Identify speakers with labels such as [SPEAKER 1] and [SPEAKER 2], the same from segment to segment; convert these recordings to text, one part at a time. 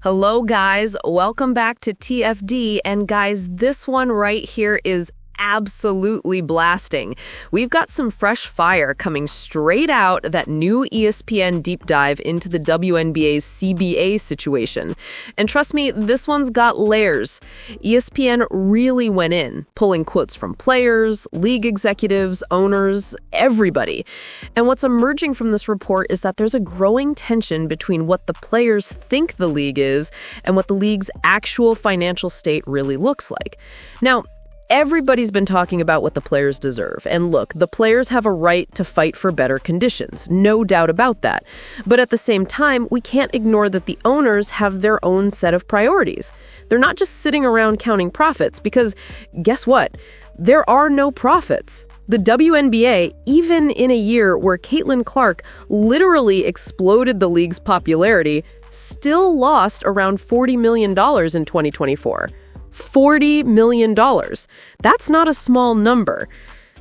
[SPEAKER 1] Hello, guys. Welcome back to TFD. And guys, this one right here is absolutely blasting. We've got some fresh fire coming straight out that new ESPN deep dive into the WNBA's CBA situation. And trust me, this one's got layers. ESPN really went in, pulling quotes from players, league executives, owners, everybody. And what's emerging from this report is that there's a growing tension between what the players think the league is and what the league's actual financial state really looks like. Now, everybody's been talking about what the players deserve. And look, the players have a right to fight for better conditions, no doubt about that. But at the same time, we can't ignore that the owners have their own set of priorities. They're not just sitting around counting profits because, guess what? There are no profits. The WNBA, even in a year where Caitlin Clark literally exploded the league's popularity, still lost around $40 million in 2024. $40 million. That's not a small number.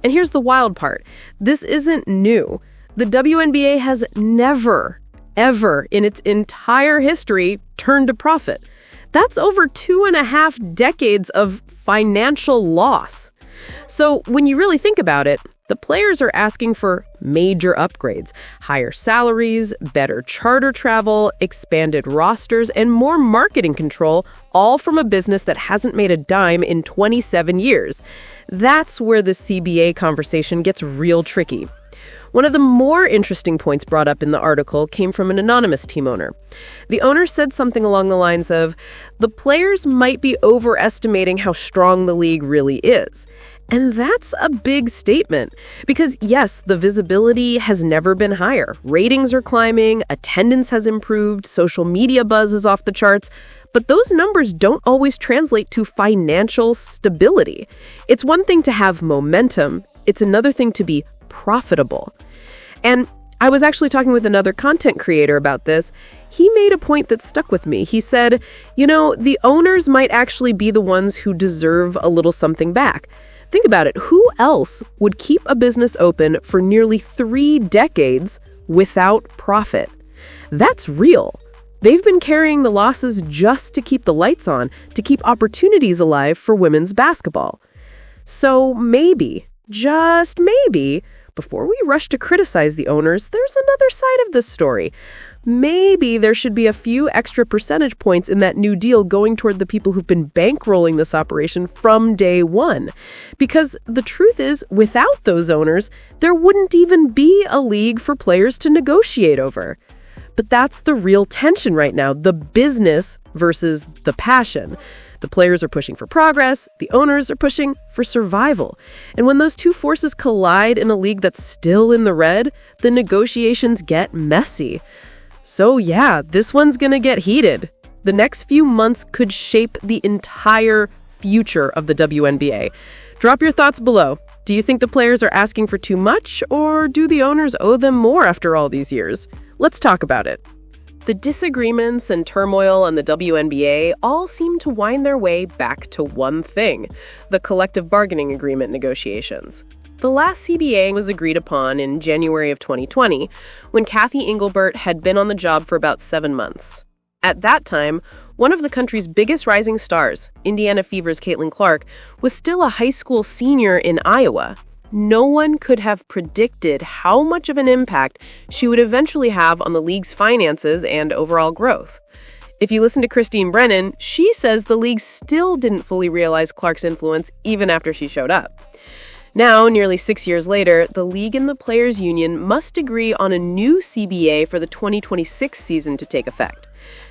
[SPEAKER 1] And here's the wild part. This isn't new. The WNBA has never, ever in its entire history turned a profit. That's over 2.5 decades of financial loss. So when you really think about it, the players are asking for major upgrades, higher salaries, better charter travel, expanded rosters, and more marketing control, all from a business that hasn't made a dime in 27 years. That's where the CBA conversation gets real tricky. One of the more interesting points brought up in the article came from an anonymous team owner. The owner said something along the lines of, the players might be overestimating how strong the league really is. And that's a big statement because, yes, the visibility has never been higher. Ratings are climbing, attendance has improved, social media buzz is off the charts, but those numbers don't always translate to financial stability. It's one thing to have momentum. It's another thing to be profitable. And I was actually talking with another content creator about this. He made a point that stuck with me. He said, the owners might actually be the ones who deserve a little something back. Think about it. Who else would keep a business open for nearly 3 decades without profit? That's real. They've been carrying the losses just to keep the lights on, to keep opportunities alive for women's basketball. So maybe, just maybe, before we rush to criticize the owners, there's another side of this story. Maybe there should be a few extra percentage points in that new deal going toward the people who've been bankrolling this operation from day one. Because the truth is, without those owners, there wouldn't even be a league for players to negotiate over. But that's the real tension right now, the business versus the passion. The players are pushing for progress, the owners are pushing for survival. And when those two forces collide in a league that's still in the red, the negotiations get messy. So yeah, this one's gonna get heated. The next few months could shape the entire future of the WNBA. Drop your thoughts below. Do you think the players are asking for too much, or do the owners owe them more after all these years? Let's talk about it. The disagreements and turmoil on the WNBA all seem to wind their way back to one thing, the collective bargaining agreement negotiations. The last CBA was agreed upon in January of 2020, when Kathy Engelbert had been on the job for about 7 months. At that time, one of the country's biggest rising stars, Indiana Fever's Caitlin Clark, was still a high school senior in Iowa. No one could have predicted how much of an impact she would eventually have on the league's finances and overall growth. If you listen to Christine Brennan, she says the league still didn't fully realize Clark's influence even after she showed up. Now, nearly 6 years later, the league and the players' union must agree on a new CBA for the 2026 season to take effect.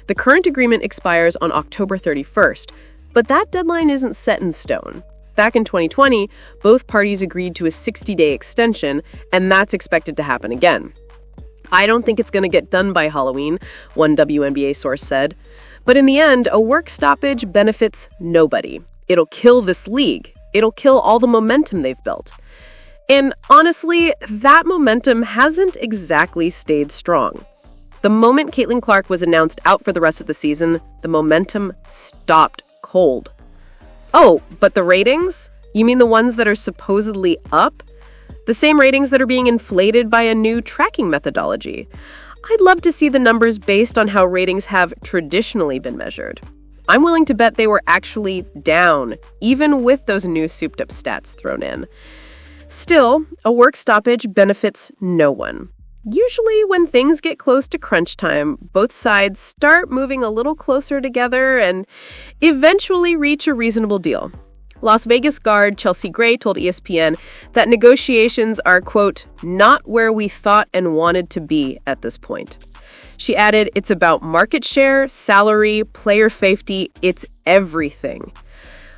[SPEAKER 1] The current agreement expires on October 31st, but that deadline isn't set in stone. Back in 2020, both parties agreed to a 60-day extension, and that's expected to happen again. I don't think it's going to get done by Halloween, one WNBA source said. But in the end, a work stoppage benefits nobody. It'll kill this league. It'll kill all the momentum they've built. And honestly, that momentum hasn't exactly stayed strong. The moment Caitlin Clark was announced out for the rest of the season, the momentum stopped cold. Oh, but the ratings? You mean the ones that are supposedly up? The same ratings that are being inflated by a new tracking methodology.
[SPEAKER 2] I'd love to see the numbers based on how ratings have traditionally been measured. I'm willing to bet they were actually down, even with those new souped-up stats thrown in. Still, a work stoppage benefits no one. Usually, when things get close to crunch time, both sides start moving a little closer together and eventually reach a reasonable deal. Las Vegas guard Chelsea Gray told ESPN that negotiations are, quote, not where we thought and wanted to be at this point. She added, it's about market share, salary, player safety, it's everything.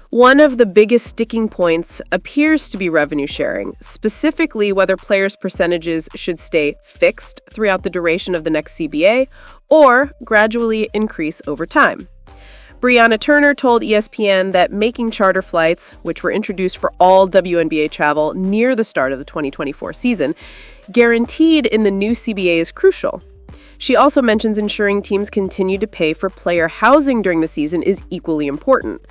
[SPEAKER 2] One of the biggest sticking points appears to be revenue sharing, specifically whether players' percentages should stay fixed throughout the duration of the next CBA or gradually increase over time. Brianna Turner told ESPN that making charter flights, which were introduced for all WNBA travel near the start of the 2024 season, guaranteed in the new CBA is crucial. She also mentions ensuring teams continue to pay for player housing during the season is equally important.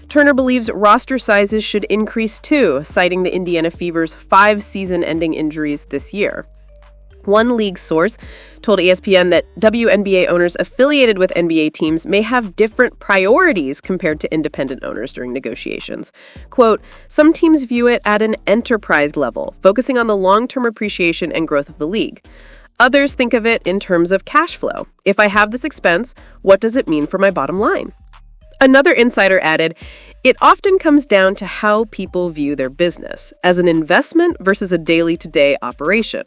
[SPEAKER 2] Turner believes roster sizes should increase too, citing the Indiana Fever's 5 season-ending injuries this year. One league source told ESPN that WNBA owners affiliated with NBA teams may have different priorities compared to independent owners during negotiations. Quote, some teams view it at an enterprise level, focusing on the long-term appreciation and growth of the league. Others think of it in terms of cash flow. If I have this expense, what does it mean for my bottom line? Another insider added, it often comes down to how people view their business, as an investment versus a daily-to-day operation.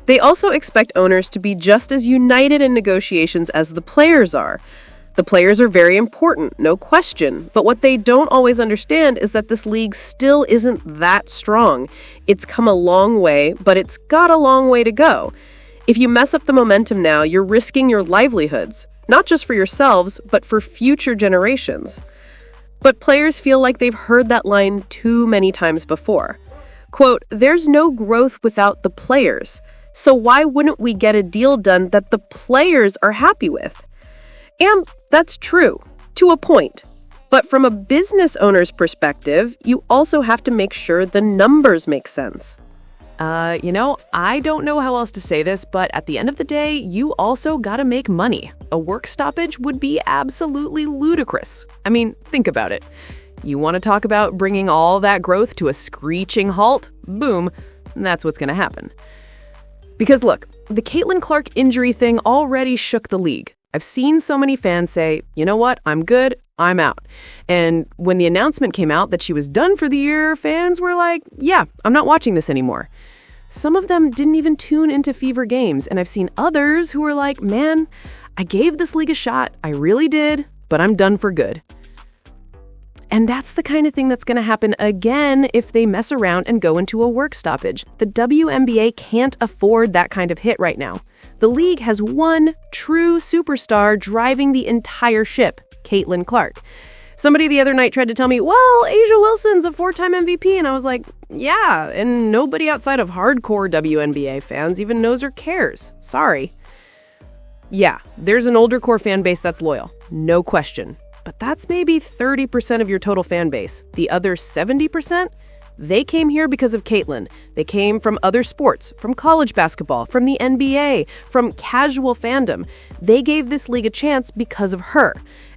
[SPEAKER 2] They also expect owners to be just as united in negotiations as the players are. The players are very important, no question, but what they don't always understand is that this league still isn't that strong. It's come a long way, but it's got a long way to go. If you mess up the momentum now, you're risking your livelihoods, not just for yourselves, but for future generations. But players feel like they've heard that line too many times before. Quote, there's no growth without the players. So why wouldn't we get a deal done that the players are happy with? And that's true, to a point. But from a business owner's perspective, you also have to make sure the numbers make sense.
[SPEAKER 1] I don't know how else to say this, but at the end of the day, you also gotta make money. A work stoppage would be absolutely ludicrous. I mean, think about it. You want to talk about bringing all that growth to a screeching halt? Boom, that's what's gonna happen. Because look, the Caitlin Clark injury thing already shook the league. I've seen so many fans say, you know what, I'm good, I'm out. And when the announcement came out that she was done for the year, fans were like, yeah, I'm not watching this anymore. Some of them didn't even tune into Fever games, and I've seen others who were like, man, I gave this league a shot, I really did, but I'm done for good. And that's the kind of thing that's going to happen again if they mess around and go into a work stoppage. The WNBA can't afford that kind of hit right now. The league has one true superstar driving the entire ship, Caitlin Clark. Somebody the other night tried to tell me, well, A'ja Wilson's a 4-time MVP, and I was like, yeah, and nobody outside of hardcore WNBA fans even knows or cares. Sorry. Yeah, there's an older core fan base that's loyal, no question. But that's maybe 30% of your total fan base. The other 70%? They came here because of Caitlin. They came from other sports, from college basketball, from the NBA, from casual fandom. They gave this league a chance because of her.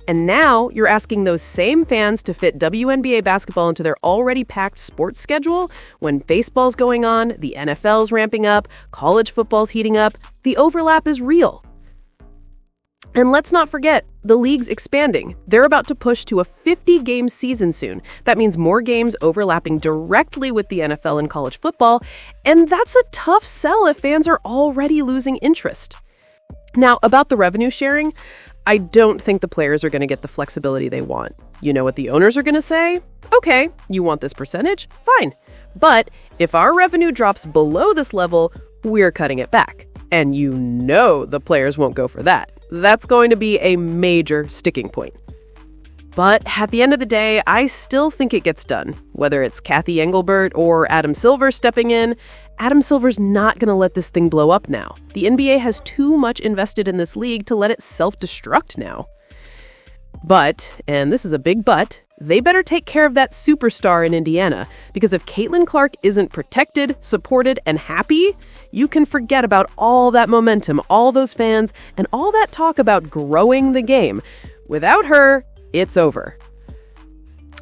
[SPEAKER 1] And now you're asking those same fans to fit WNBA basketball into their already packed sports schedule when baseball's going on, the NFL's ramping up, college football's heating up. The overlap is real. And let's not forget, the league's expanding. They're about to push to a 50-game season soon. That means more games overlapping directly with the NFL and college football, and that's a tough sell if fans are already losing interest. Now, about the revenue sharing, I don't think the players are going to get the flexibility they want. You know what the owners are going to say? Okay, you want this percentage? Fine. But if our revenue drops below this level, we're cutting it back. And you know the players won't go for that. That's going to be a major sticking point. But at the end of the day, I still think it gets done. Whether it's Kathy Engelbert or Adam Silver stepping in, Adam Silver's not going to let this thing blow up now. The NBA has too much invested in this league to let it self-destruct now. But, and this is a big but, they better take care of that superstar in Indiana, because if Caitlin Clark isn't protected, supported, and happy,
[SPEAKER 2] you can forget about all that momentum, all those fans, and all that talk about growing the game. Without her, it's over.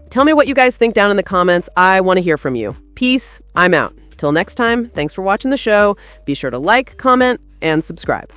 [SPEAKER 2] Tell me what you guys think down in the comments. I want to hear from you. Peace. I'm out. Till next time, thanks for watching the show. Be sure to like, comment, and subscribe.